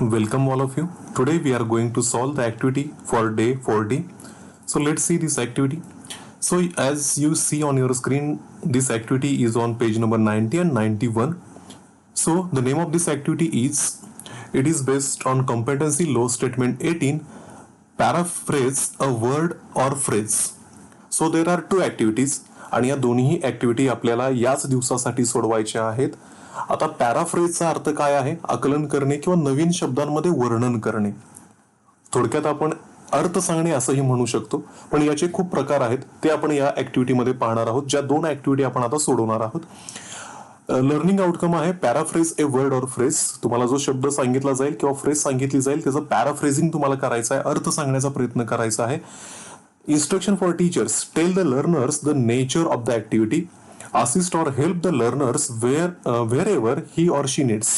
Welcome all of you. Today we are going to solve the activity for day 40. So let's see this activity. So as you see on your screen, this activity is on page number 90 and 91. So the name of this activity is, it is based on competency law statement 18, paraphrase a word or phrase. So there are two activities आणि या दोन्ही activity आपल्याला याच दिवसासाठी सोडवायच्या आहेत. आता पॅराफ्रेजचा अर्थ काय आहे? आकलन करणे किंवा नवीन शब्दांमध्ये वर्णन करणे. थोडक्यात आपण अर्थ सांगणे असंही म्हणू शकतो, पण याचे खूप प्रकार आहेत. ते आपण या ऍक्टिव्हिटीमध्ये पाहणार आहोत. ज्या दोन ऍक्टिव्हिटी आपण आता सोडवणार आहोत. लर्निंग आउटकम आहे पॅराफ्रेज ए वर्ड और फ्रेज. तुम्हाला जो शब्द सांगितला जाईल किंवा फ्रेज सांगितली जाईल त्याचं पॅराफ्रेजिंग तुम्हाला करायचं आहे, अर्थ सांगण्याचा प्रयत्न करायचा आहे. Instruction for teachers: tell the learners the nature of the activity. Assist or help the learners wherever he or she needs.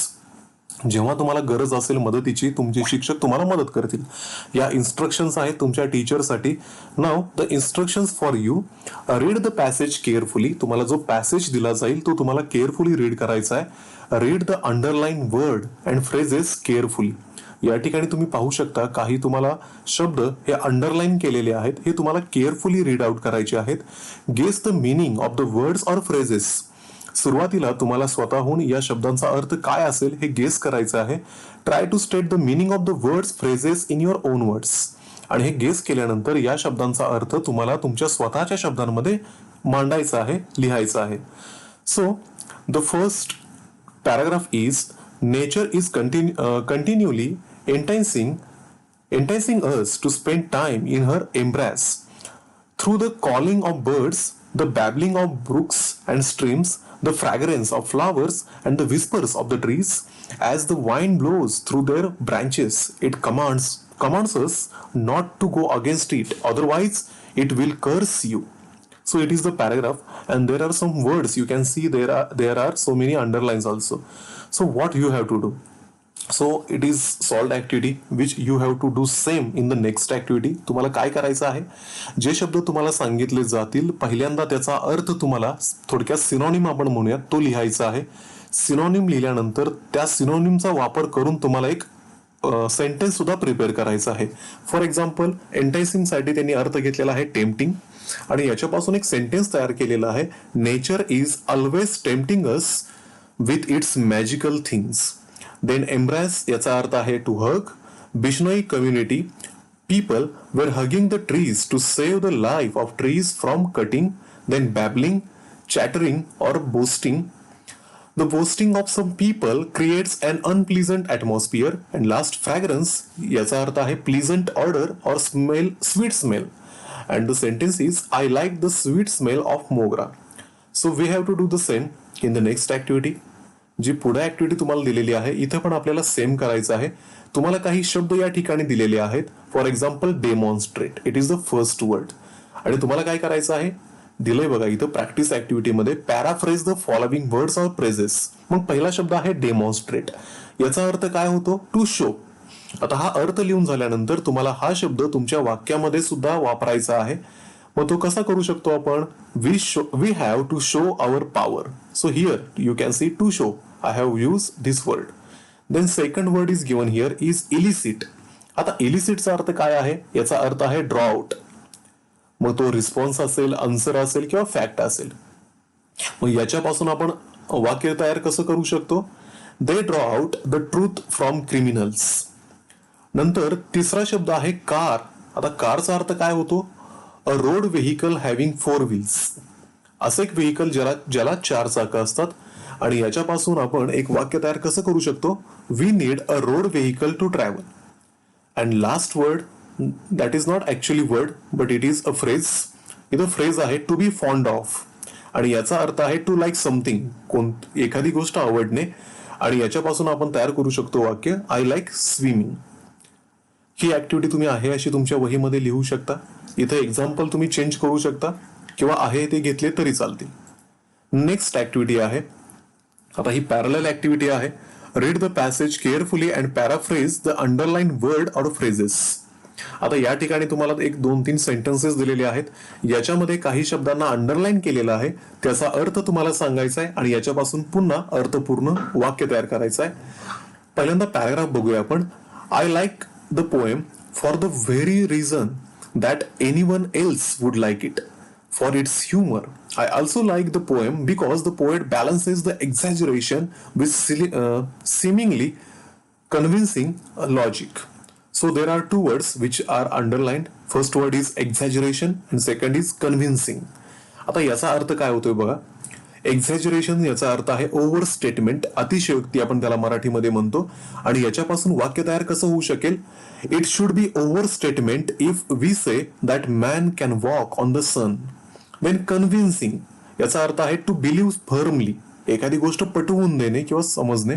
जेव्हा तुम्हाला गरज असेल मदतीची, तुमचे शिक्षक तुम्हाला मदत करतील. या इन्स्ट्रक्शन्स आहेत तुमच्या टीचरसाठी. Now the instructions for you: read the passage carefully. तुम्हाला जो पॅसेज दिला जाईल तो तुम्हाला केअरफुली रीड करायचा आहे. Read the underline word and phrases carefully. या ठिकाणी तुम्ही पाहू शकता काही तुम्हाला शब्द हे अंडरलाईन केलेले आहेत, हे तुम्हाला केअरफुली रीड आउट करायचे आहेत. Guess the meaning of the words और फ्रेजेस. सुरुवातीला तुम्हाला स्वतःहून या शब्दांचा अर्थ काय असेल हे गेस करायचं आहे. Try to state the meaning of the words phrases in your own words. आणि हे गेस केल्यानंतर या शब्दांचा अर्थ तुम्हाला तुमच्या स्वतःच्या शब्दांमध्ये मांडायचा आहे, लिहायचा आहे. So the first paragraph is, nature is continually enticing us to spend time in her embrace. Through the calling of birds, the babbling of brooks and streams, the fragrance of flowers and the whispers of the trees, as the wind blows through their branches, it commands us not to go against it, otherwise it will curse you. So it is the paragraph, and there are some words you can see there are so many underlines also. So what you have to do? So it is solved activity which you have to do same in the next activity. तुम्हाला काय करायचं आहे? जे शब्द तुम्हाला सांगितले जातील पहिल्यांदा त्याचा अर्थ तुम्हाला थोडक्यात सिनोनिम आपण म्हणूयात तो लिहायचा आहे. सिनोनिम लिहिल्यानंतर त्या सिनोनिमचा वापर करून तुम्हाला एक सेंटेन्स सुद्धा प्रिपेअर करायचा आहे. फॉर एक्झाम्पल एंटायसिंग साठी त्यांनी अर्थ घेतलेला आहे टेम्पटिंग, आणि याच्यापासून एक सेंटेन्स तयार केलेला आहे. Nature is always tempting us with its magical things. Then embrace याचा अर्थ आहे to hug. Bishnoi community people were hugging the trees to save the life of trees from cutting. Then babbling, chattering or boasting. The boasting of some people creates an unpleasant atmosphere. And last, fragrance याचा अर्थ आहे pleasant odor or smell, sweet smell. And the sentence is, I like the sweet smell of mogra. So we have to do the same in the next activity. जी पुढे activity तुम्हाला दिलेली आहे इथे पण आपल्याला सेम करायचं आहे. तुम्हाला काही शब्द या ठिकाणी दिलेले आहेत. For example demonstrate, it is the first word. आणि तुम्हाला काय करायचं आहे दिलंय बघा इथं प्रॅक्टिस ऍक्टिव्हिटीमध्ये, पॅराफ्रेज द फॉलोविंग वर्ड्स और फ्रेजेस. मग पहिला शब्द आहे डेमॉन्स्ट्रेट. याचा अर्थ काय होतो? To show. आता हा अर्थ लिहून झाल्यानंतर तुम्हाला हा शब्द तुमच्या वाक्यामध्ये सुद्धा वापरायचा आहे. मग तो कसा करू शकतो आपण? We have to show our power. So here you can see to show. I have use this word. Then second word is given here is elicit. आता इलिसिटचा अर्थ काय आहे? याचा अर्थ आहे ड्रॉ आउट. मग तो रिस्पॉन्स असेल, आन्सर असेल किंवा फॅक्ट असेल. मग याच्यापासून आपण वाक्य तयार कसं करू शकतो? They draw out the truth from criminals. नंतर तिसरा शब्द आहे कार. आता कारचा अर्थ काय होतो? अ रोड व्हेकल हॅव्हिंग 4 व्हील्स. असं एक व्हेकल ज्याला 4 चाकं असतात. आणि याच्यापासून आपण एक वाक्य तयार कसं करू शकतो? We need a road vehicle to travel. And last word, that is not actually word but it is a phrase. इथं फ्रेज आहे टू बी फॉन्ड ऑफ, आणि याचा अर्थ आहे टू लाईक समथिंग, एखादी गोष्ट आवडणे. आणि याच्यापासून आपण तयार करू शकतो वाक्य I like swimming. He activity तुम्ही आहे अशी तुमच्या वहीमध्ये लिहू शकता. इथे एक्झाम्पल तुम्ही चेंज करू शकता किंवा आहे ते घेतले तरी चालतील. नेक्स्ट ऍक्टिव्हिटी आहे, आता ही पॅरलल ऍक्टिव्हिटी आहे. Read the passage carefully and paraphrase the underline word or phrases. आता या ठिकाणी तुम्हाला 1-2-3 सेंटेन्सेस दिलेले आहेत. याच्यामध्ये काही शब्दांना अंडरलाईन केलेला आहे, त्याचा अर्थ तुम्हाला सांगायचा आहे आणि याच्यापासून पुन्हा अर्थपूर्ण वाक्य तयार करायचं आहे. पहिल्यांदा पॅराग्राफ बघूया आपण. I like the poem for the very reason that anyone else would like it for its humour. I also like the poem because the poet balances the exaggeration with seemingly convincing logic. So there are two words which are underlined. First word is exaggeration and second is convincing. आता याचा अर्थ काय होतोय बघा. Exaggeration याचा अर्थ आहे over statement, अतिशयोक्ती आपण त्याला मराठीमध्ये म्हणतो. आणि याच्यापासून वाक्य तयार कसं होऊ शकेल. It should be over statement if we say that man can walk on the sun. Then convincing याचा अर्थ आहे टू बिलीव्ह फर्मली, एखादी गोष्ट पटवून देणे किंवा समजणे.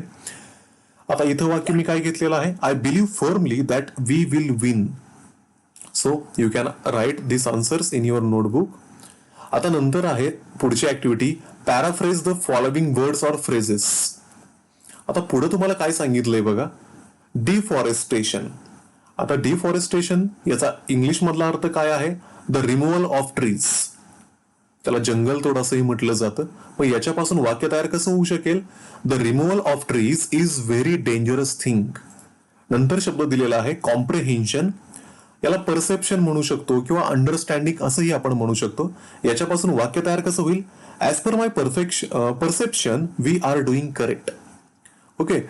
आता इथं वाक्य मी काय घेतलेलं आहे. I believe firmly that we will win. So you can write this answers in your notebook. आता नंतर आहे पुढची activity, paraphrase the following words or phrases. आता पुढे तुम्हाला काय सांगितलंय बघा. डिफॉरेस्टेशन. आता डिफॉरेस्टेशन याचा इंग्लिश मधला अर्थ काय आहे. The removal of trees. त्याला जंगलतोड असंही म्हटलं जातं. मग याच्यापासून वाक्य तयार कसं होऊ शकेल. The removal of trees is very dangerous thing. नंतर शब्द दिलेला आहे कॉम्प्रिहेन्शन. याला परसेप्शन म्हणू शकतो किंवा अंडरस्टँडिंग असंही आपण म्हणू शकतो. याच्यापासून वाक्य तयार कसं होईल. As per my perception we are doing correct. Okay,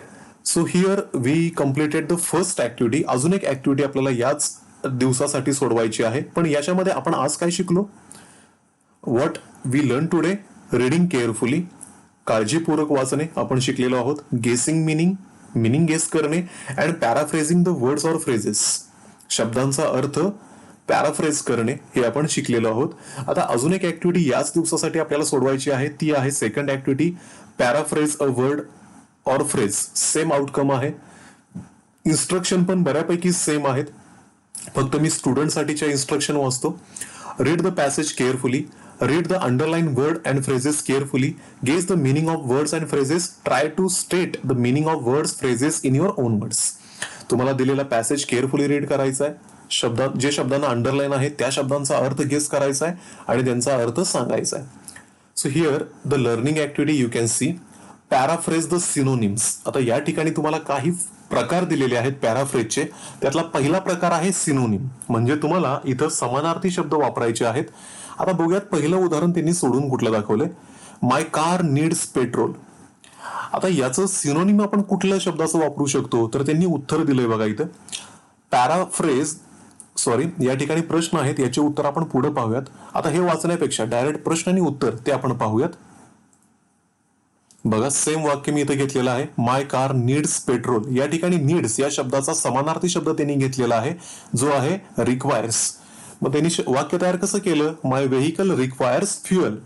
so here we completed the first activity. अजून एक ऍक्टिव्हिटी आपल्याला याच दिवसासाठी सोडवायची आहे. पण याच्यामध्ये आपण आज काय शिकलो. What we learn today. Reading carefully, काळजीपूर्वक वाचणे आपण शिकलेलो आहोत. गेसिंग मिनिंग गेस करणे. And paraphrasing the words or phrases, शब्दांचा अर्थ पॅराफ्रेज करणे हे आपण शिकलेलो आहोत. आता अजून एक ऍक्टिव्हिटी याच दिवसासाठी आपल्याला सोडवायची आहे. ती आहे second activity, paraphrase a word or phrase. Same outcome आहे. इन्स्ट्रक्शन पण बऱ्यापैकी सेम आहेत, फक्त मी स्टुडंटसाठीच्या इन्स्ट्रक्शन वाचतो. Read the passage carefully. Read the underlined word and phrases carefully. Gauge the meaning of words and phrases. Try to state the meaning of words, phrases in your own words. तुम्हाला दिलेला passage carefully read करायचा आहे. जे शब्दांना underline आहे त्या शब्दांचा अर्थ गेस करायचा आहे आणि त्यांचा अर्थ सांगायचा आहे. So here the learning activity you can see. Paraphrase the synonyms. आता या ठिकाणी तुम्हाला काही प्रकार दिलेले आहेत पॅराफ्रेजचे. त्यातला पहिला प्रकार आहे सिनोनिम. म्हणजे तुम्हाला इथं समानार्थी शब्द वापरायचे आहेत. आता बघूयात पहिलं उदाहरण त्यांनी सोडून कुठलं दाखवलंय. माय कार नीड्स पेट्रोल. आता याचं सिनोनिम आपण कुठल्या शब्दाचं वापरू शकतो तर त्यांनी उत्तर दिलंय बघा इथं. पॅराफ्रेज या ठिकाणी प्रश्न आहेत, याचे उत्तर आपण पुढे पाहूयात. आता हे वाचण्यापेक्षा डायरेक्ट प्रश्न आणि उत्तर ते आपण पाहूयात. बघा सेम वाक्य मी इथं घेतलेलं आहे. माय कार नीड्स पेट्रोल. या ठिकाणी नीड्स या शब्दाचा समानार्थी शब्द त्यांनी घेतलेला आहे जो आहे रिक्वायर्स. मग त्यांनी वाक्य तयार कसं केलं. My vehicle requires fuel.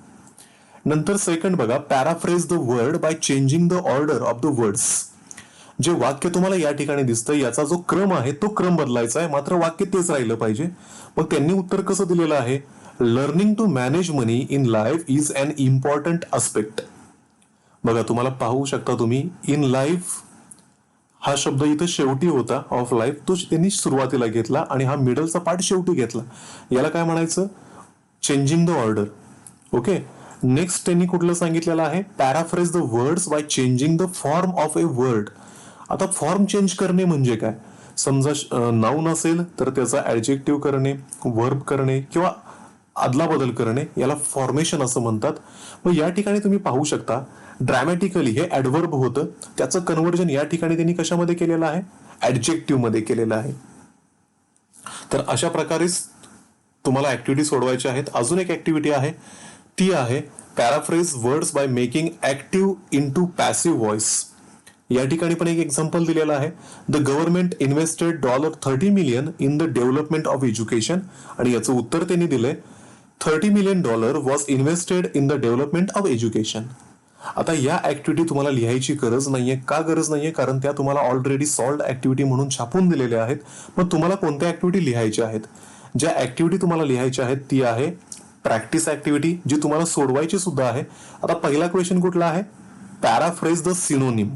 नंतर सेकंड बघा, paraphrase the word by changing the order of the words. जे वाक्य तुम्हाला या ठिकाणी दिसतं याचा जो क्रम आहे तो क्रम बदलायचा आहे, मात्र वाक्य तेच राहिलं पाहिजे. मग त्यांनी उत्तर कसं दिलेलं आहे. Learning to manage money in life is an important aspect. बघा तुम्हाला पाहू शकता तुम्ही, इन लाईफ हा शब्द इथं शेवटी होता, ऑफ लाईफ तो त्यांनी सुरुवातीला घेतला आणि हा मिडलचा पार्ट शेवटी घेतला. याला काय म्हणायचं. Changing the order. Okay, next त्यांनी कुठलं सांगितलेलं आहे. Paraphrase the words by changing the form of a word. आता फॉर्म चेंज करणे म्हणजे काय. समजा नाऊन असेल तर त्याचा ऍडजेक्टिव्ह करणे, वर्ब करणे किंवा आदला बदल करणे, याला फॉर्मेशन असं म्हणतात. मग या ठिकाणी तुम्ही पाहू शकता ड्रॅमॅटिकली हे ऍडव्हर्ब होतं, त्याचं कन्व्हर्जन या ठिकाणी त्यांनी कशामध्ये केलेलं आहे. ऍडजेक्टिव्ह मध्ये केलेलं आहे. तर अशा प्रकारेच तुम्हाला ऍक्टिव्हिटी सोडवायच्या आहेत. अजून एक ऍक्टिव्हिटी आहे, ती आहे paraphrase words by making active into passive voice. या ठिकाणी पण एक एक्झाम्पल दिलेलं आहे. The government invested $30 million in the development of education. आणि याचं उत्तर त्यांनी दिलंय $30 million was invested in the development of education. आता या ऍक्टिव्हिटी तुम्हाला लिहायची गरज नाहीये. का गरज नाहीये, कारण त्या तुम्हाला ऑलरेडी सॉल्व्ड ऍक्टिव्हिटी म्हणून छापून दिलेल्या आहेत. मग तुम्हाला कोणत्या ऍक्टिव्हिटी लिहायच्या आहेत. ज्या ऍक्टिव्हिटी तुम्हाला लिहायच्या आहेत ती आहे प्रॅक्टिस ऍक्टिव्हिटी, जी तुम्हाला सोडवायची सुद्धा आहे. आता पहिला क्वेश्चन कुठला आहे. Paraphrase the synonym.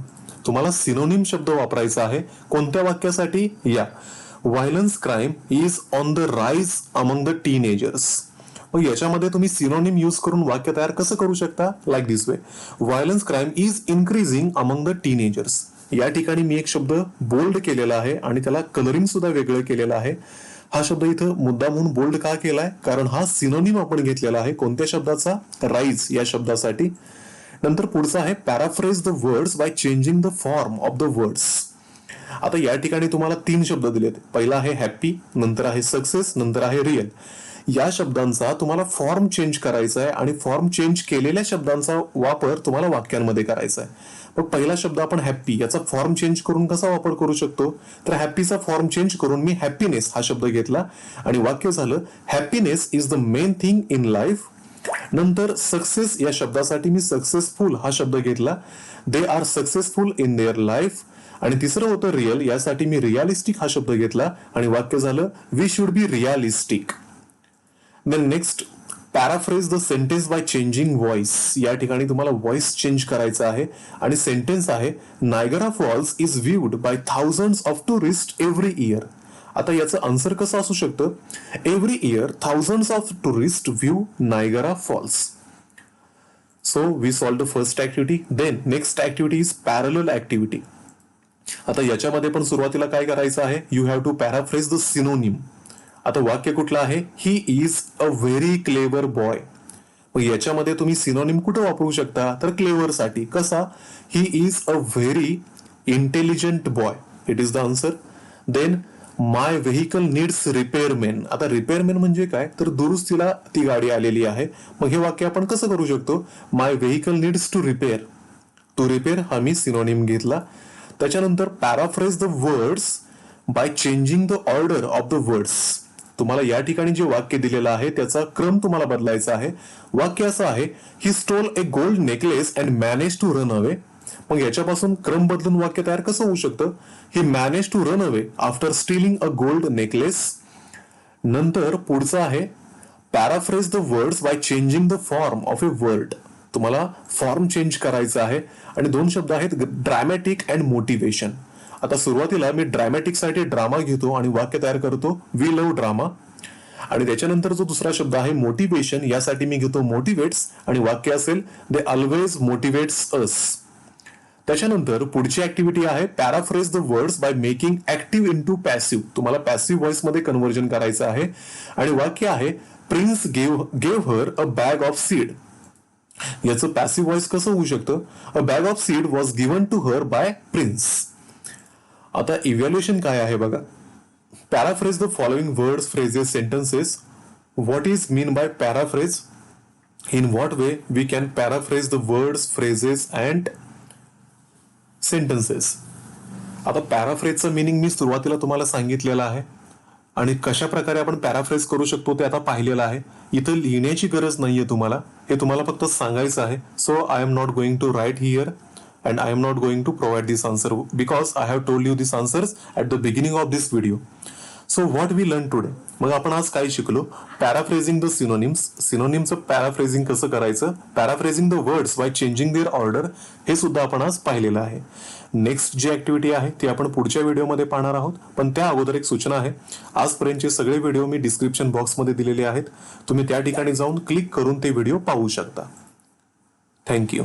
तुम्हाला सिनोनिम शब्द वापरायचा आहे. कोणत्या वाक्यासाठी. या violence crime is on the rise among the teenagers. मग याच्यामध्ये तुम्ही सिनोनिम यूज करून वाक्य तयार कसं करू शकता. Like this way, violence crime is increasing among the teenagers. या ठिकाणी मी एक शब्द बोल्ड केलेला आहे आणि त्याला कलरिंग सुद्धा वेगळं केलेलं आहे. हा शब्द इथं मुद्दा म्हणून बोल्ड का केलाय? कारण हा सिनोनिम आपण घेतलेला आहे कोणत्या शब्दाचा? राईज या शब्दासाठी. नंतर पुढचा आहे paraphrase the words by changing the form of the words. आता या ठिकाणी तुम्हाला 3 शब्द दिलेत. पहिला आहे हॅपी, नंतर आहे सक्सेस, नंतर आहे रिअल. या शब्दांचा तुम्हाला फॉर्म चेंज करायचा आहे आणि फॉर्म चेंज केलेल्या शब्दांचा वापर तुम्हाला वाक्यांमध्ये करायचा आहे. मग पहिला शब्द आपण हॅपी, याचा फॉर्म चेंज करून कसा वापर करू शकतो? तर हॅपीचा फॉर्म चेंज करून मी हॅपीनेस हा शब्द घेतला आणि वाक्य झालं happiness is the main thing in life. नंतर सक्सेस या शब्दासाठी मी सक्सेसफुल हा शब्द घेतला. They are successful in their life. आणि तिसरं होतं रिअल, यासाठी मी रिअलिस्टिक हा शब्द घेतला आणि वाक्य झालं we should be realistic. Then next paraphrase the sentence by changing voice. या ठिकाणी तुम्हाला व्हॉइस चेंज करायचा आहे आणि सेंटेन्स आहे Niagara Falls is viewed by thousands of tourist every year. आता याचं आन्सर कसं असू शकतं? Every year thousands of tourist view Niagara Falls. So we solve the first activity. Then next activity is parallel activity. आता याच्यामध्ये पण सुरुवातीला काय करायचं आहे? You have to paraphrase the synonym. आता वाक्य कुठलं आहे? He is a very clever boy. मग याच्यामध्ये तुम्ही सिनोनिम कुठं वापरू शकता? तर क्लेवर साठी. कसा? He is a very intelligent boy. It is the answer. Then my vehicle needs repairmen. आता रिपेअरमेन म्हणजे काय? तर दुरुस्तीला ती गाडी आलेली आहे. मग हे वाक्य आपण कसं करू शकतो? My vehicle needs to repair. To repair हा मी सिनोनिम घेतला. त्याच्यानंतर paraphrase the words by changing the order of the words. तुम्हाला या ठिकाणी जे वाक्य दिलेलं आहे त्याचा क्रम तुम्हाला बदलायचा आहे. वाक्य असं आहे he stole a gold necklace and manage to run away. मग याच्यापासून क्रम बदलून वाक्य तयार कसं होऊ शकतं? He manage to run away after stealing a gold necklace. नंतर पुढचं आहे paraphrase the words by changing the form of a word. तुम्हाला फॉर्म चेंज करायचा आहे आणि 2 शब्द आहेत ड्रॅमॅटिक अँड मोटिवेशन. आता सुरुवातीला मी ड्रॅमॅटिक साठी ड्रामा घेतो आणि वाक्य तयार करतो वी लव्ह ड्रामा. आणि त्याच्यानंतर जो दुसरा शब्द आहे मोटिवेशन, यासाठी मी घेतो मोटिवेट्स आणि वाक्य असेल दे ऑलवेज मोटिवेट्स अस. त्याच्यानंतर पुढची ऍक्टिव्हिटी आहे paraphrase the words by making active into passive. तुम्हाला पॅसिव्ह व्हॉइस मध्ये कन्व्हर्जन करायचं आहे आणि वाक्य आहे prince gave her a bag of seed. याचं पॅसिव्ह व्हॉइस कसं होऊ शकतं? A bag of seed was given to her by prince. आता इव्हॅल्युएशन काय आहे बघा. Paraphrase the following words, phrases, sentences. What is mean by paraphrase? In what way we can paraphrase the words, phrases and sentences. आता पॅराफ्रेजचं meaning मी सुरुवातीला तुम्हाला सांगितलेलं आहे आणि कशा प्रकारे आपण पॅराफ्रेज करू शकतो ते आता पाहिलेलं आहे. इथं लिहिण्याची गरज नाहीये तुम्हाला, हे तुम्हाला फक्त सांगायचं आहे. So I am not going to write here and I am not going to provide this answer because I have told you these answers at the beginning of this video. So what we learned today? मग आपण आज काय शिकलो? पॅराफ्रेजिंग the synonyms. सिनोनिमचं paraphrasing कसं करायचं? Paraphrasing the words by changing their order, हे सुद्धा आपण आज पाहिलेलं आहे. नेक्स्ट जी ऍक्टिव्हिटी आहे ती आपण पुढच्या व्हिडिओमध्ये पाहणार आहोत. पण त्या अगोदर एक सूचना आहे. आजपर्यंतचे सगळे व्हिडिओ मी डिस्क्रिप्शन बॉक्समध्ये दिलेले आहेत. तुम्ही त्या ठिकाणी जाऊन क्लिक करून ते व्हिडिओ पाहू शकता. थँक्यू.